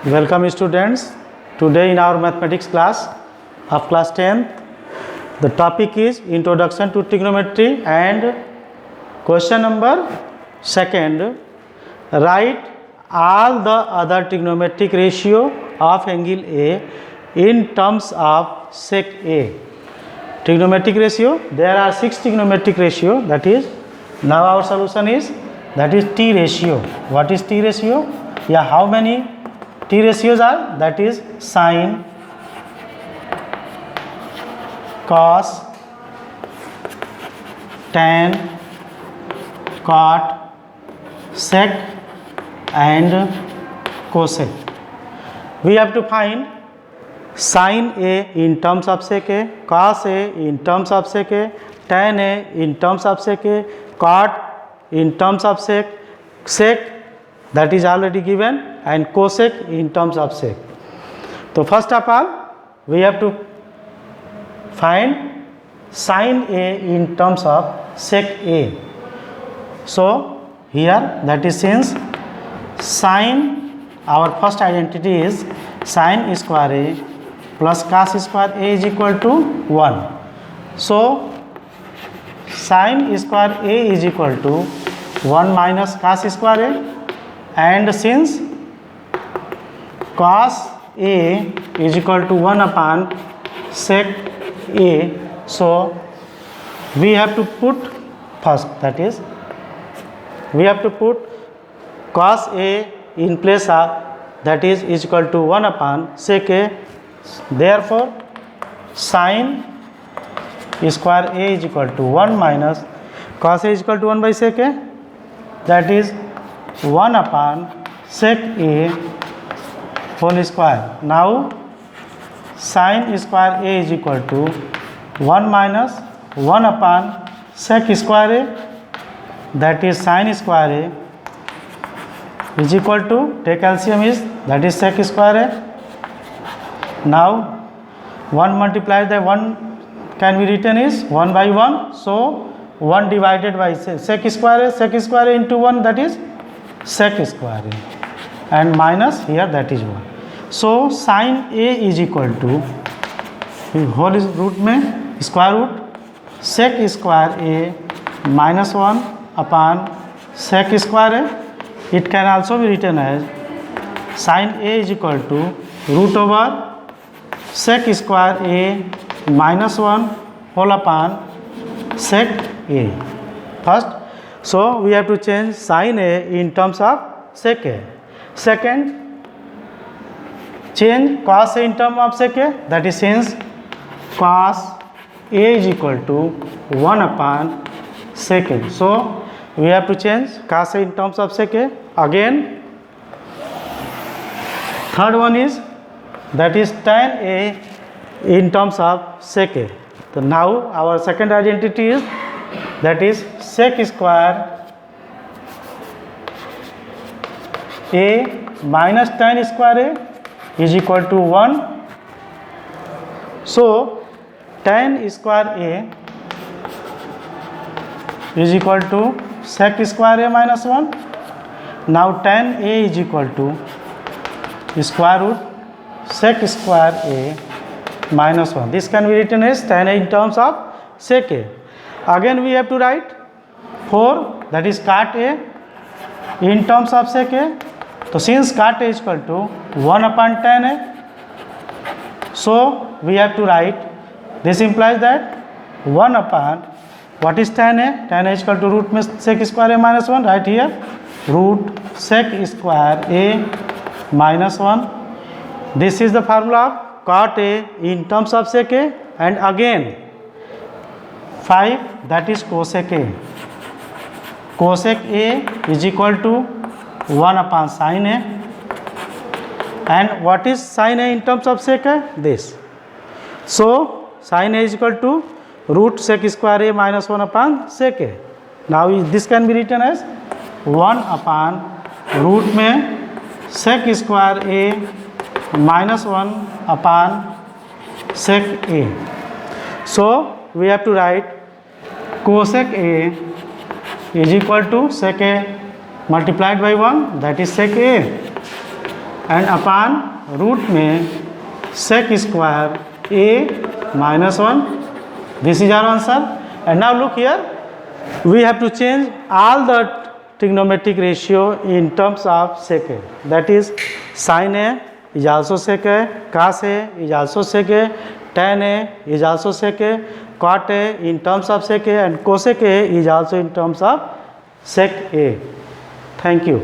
Welcome students. Today in our mathematics class of class 10, the topic is Introduction to Trigonometry and question number 2. Write all the other trigonometric ratio of angle A in terms of sec A. Trigonometric ratio, there are 6 trigonometric ratio, that is, now our solution is, that is T ratio. What is T ratio? Yeah, how many T ratios are? That is sine, cos, tan, cot, sec and cosec. We have to find sin A in terms of sec A, cos A in terms of sec A, tan A in terms of sec A, cot in terms of sec, that is already given, and cosec in terms of sec. So first of all, we have to find sin A in terms of sec A. So here, that is, since sin, our first identity is sin square A plus cos square A is equal to 1. So sin square A is equal to 1 minus cos square A, and since cos A is equal to 1 upon sec A, so we have to put first, that is, we have to put cos A in place of, that is equal to 1 upon sec A. Therefore, sin square A is equal to 1 minus cos A is equal to 1 by sec A, that is 1 upon sec A whole square. Now sin square A is equal to 1 minus 1 upon sec square A, that is sin square A is equal to, take LCM is, that is sec square A. Now 1 multiplied by 1 can be written is 1 by 1. So 1 divided by sec square A into 1, that is sec square A, and minus here, that is 1. So sin A is equal to whole root में square root sec square A minus 1 upon sec square A. It can also be written as sin A is equal to root over sec square A minus 1 whole upon sec A. First, so we have to change sin A in terms of sec A. Second, change cos A in terms of sec A, that is, since cos A is equal to 1 upon sec A. So we have to change cos A in terms of sec A. Again, third one is, that is tan A in terms of sec A. So now our second identity is, that is sec square A minus tan square A is equal to 1. So tan square A is equal to sec square A minus 1. Now tan A is equal to square root sec square A minus 1. This can be written as tan A in terms of sec A. Again we have to write 4, that is cot A in terms of sec A. So since cot A is equal to 1 upon tan A, so we have to write, this implies that 1 upon, what is tan A? Tan A is equal to root sec square A minus 1, right here, root sec square A minus 1. This is the formula of cot A in terms of sec A, and again 5, that is cosec A. Cosec A is equal to 1 upon sin A. And what is sin A in terms of sec A? This. So sin A is equal to root sec square A minus 1 upon sec A. Now this can be written as 1 upon root में sec square A minus 1 upon sec A. So we have to write cosec A is equal to sec A multiplied by 1, that is sec A. And upon root में sec square a minus 1. This is our answer. And now look here, we have to change all the trigonometric ratio in terms of sec a. That is sin a is also sec a, cos a is also sec a, tan a is also sec a, cot a in terms of sec a, and cosec a is also in terms of sec a. Thank you.